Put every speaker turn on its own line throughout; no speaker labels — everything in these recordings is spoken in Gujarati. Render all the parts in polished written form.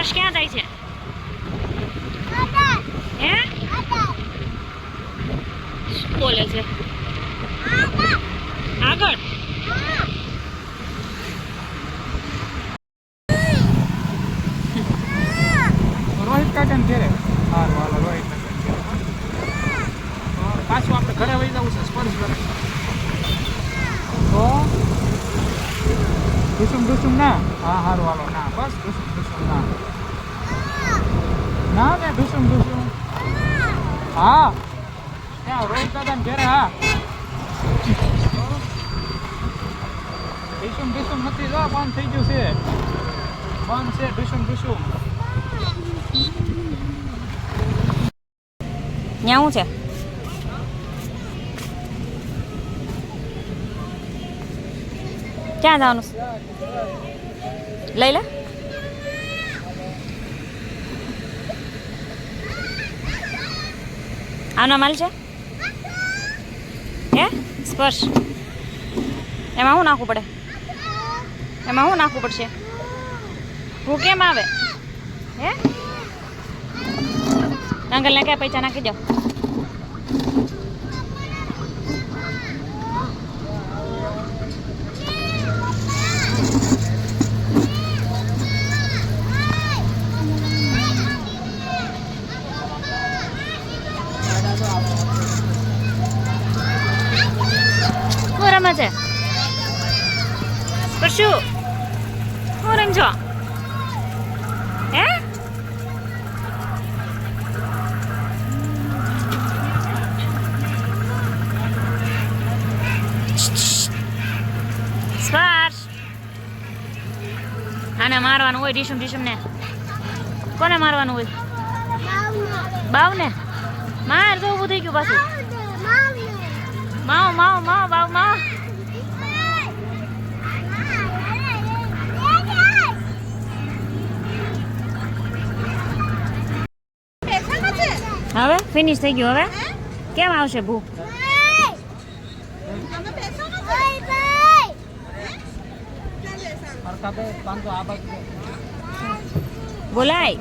સ્પર્શ ક્યાં જાય છે? હે શું બોલે છે? આગળ
રોહિત કાકાને ઘેરે. સારું હાલો રોહિત કાકાને ઘેરે. પાછું આપણે ઘરે વહી જવું છે સ્પર્શ કરે તો ડુસુમ ના. હા સારું હાલો ના બસ ડુસુમ ના ના ને ડુસુમ હા ત્યાં રોહિત દાદાને ઘેરે. હા ડુસુમ નથી જો બંધ થઈ ગયું છે. બંધ છે ડુસુમ
ન્યા શું છે? ક્યાં જવાનું છે? લઈ લે. આનો માલ છે હે સ્પર્શ. એમાં શું નાખવું પડે? એમાં શું નાખવું પડશે? હું કેમ આવે હે? અંકલને ક્યાં પૈસા નાખી દો. રમે છે પરશુ? હું રમજો હે? સ્પર્શ આને મારવાનું હોય. ડીશમ ને કોને મારવાનું હોય? બાવને માર. તો ઊભું થઈ ગયું પાછું. બાવ બાવ માવ. હવે ફિનિશ થઈ ગયું. હવે કેમ આવશે ભૂખ? બોલાય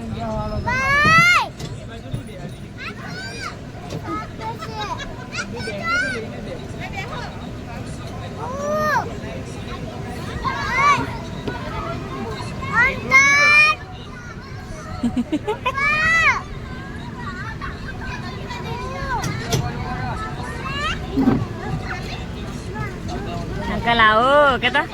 અંકલ આવો કેતા.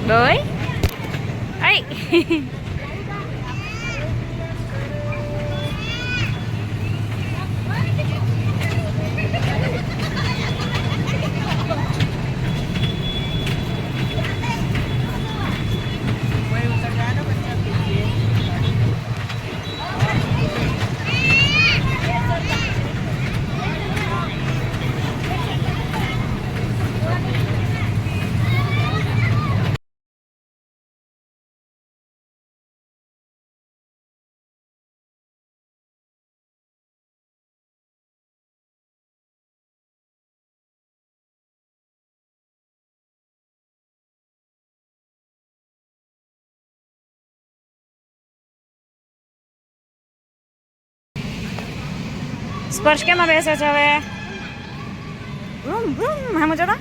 Boy? Ay! સ્પર્શ કેમાં બેસે છે હવે? હા મજા.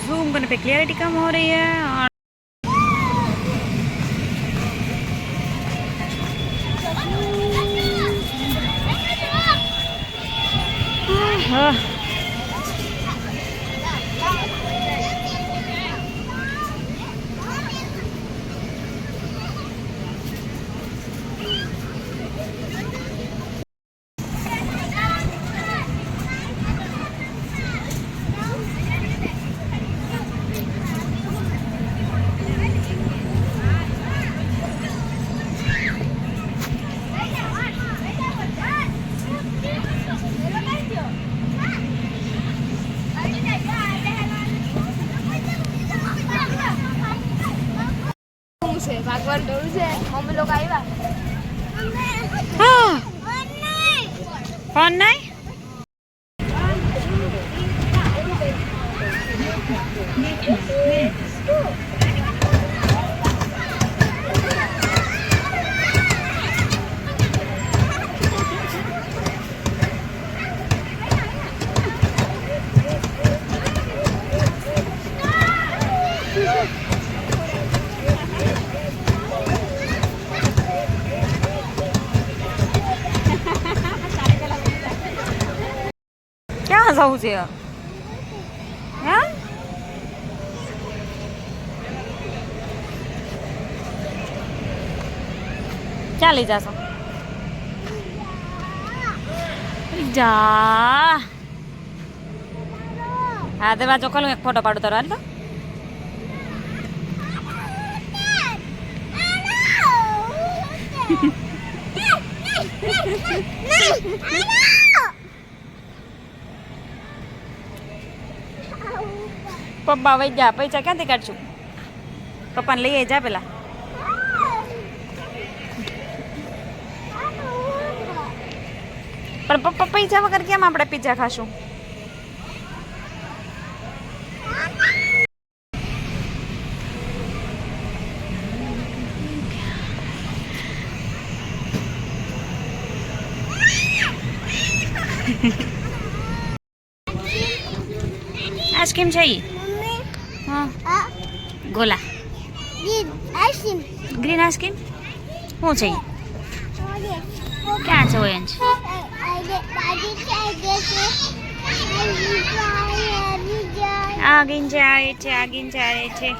जूम करने पे क्लियरिटी कम हो रही है और
છે ભાગવાન ડરું છે મમ્મી લોકો આવ્યા
હા ફોન નહીં ક્યાં જવું છે હે ક્યાં લઈ જાશો જા હા દરવાજો ખોલું એક ફોટો પાડું તારો હાલ તો પપ્પા વઈ જા પૈસા ક્યાંથી કાઢશું પપ્પાને લઈ જા પેલા પણ પપ્પા પૈસા વગર કેમ આપણે પીઝા ખાશું આઈસ્ક્રીમ છે ઈ હા ગોલા ગ્રીન આઈસ્ક્રીમ શું છે ઈ ક્યાં છે ઓરેન્જ આગીન જાય છે આગીન જાય છે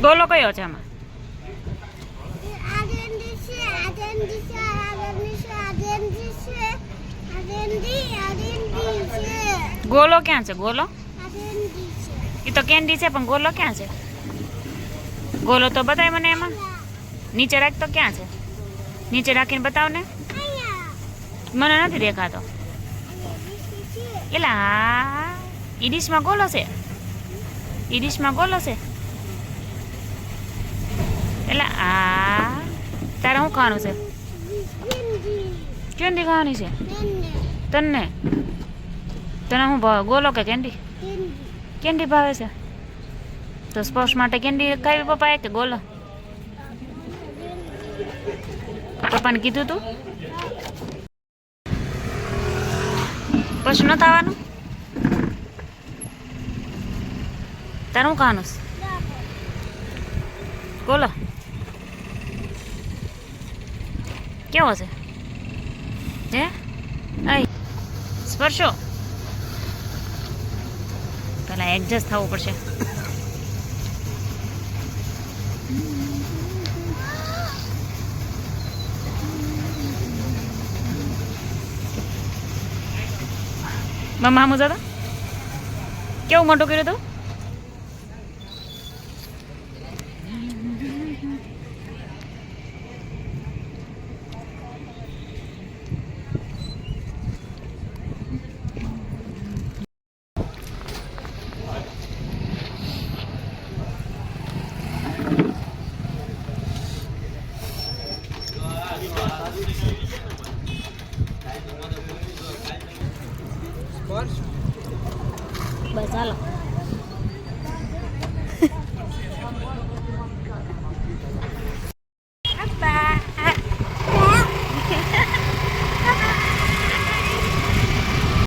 ગોલો કયો છે આમાં ગોલો ક્યાં છે ગોલો એ તો કેન્ડી છે પણ ગોલો ક્યાં છે ગોલો તો બતાય મને એમાં નીચે રાખ તો ક્યાં છે નીચે રાખીને બતાવ ને મને નથી દેખાતો એલા ઈ ડીશમાં ગોલો છે ઈ ડીશમાં ગોલો છે એટલે આ તારે શું ખાવાનું છે કેન્ડી ખાવાની છે તને તને શું ભાવે ગોલો કે કેન્ડી કેન્ડી ભાવે છે તો સ્પર્શ માટે કેન્ડી ખાવી પપ્પાએ કે ગોલો પપ્પાને કીધું તું પછી નતું આવવાનું તારે શું ખાવાનું છે ગોલો કેવો છે હે આઈ સ્પર્શો પેલા એડજસ્ટ થવું પડશે મમ્મા હમું જતો કેવું મોટું કર્યું તું બસ હાલો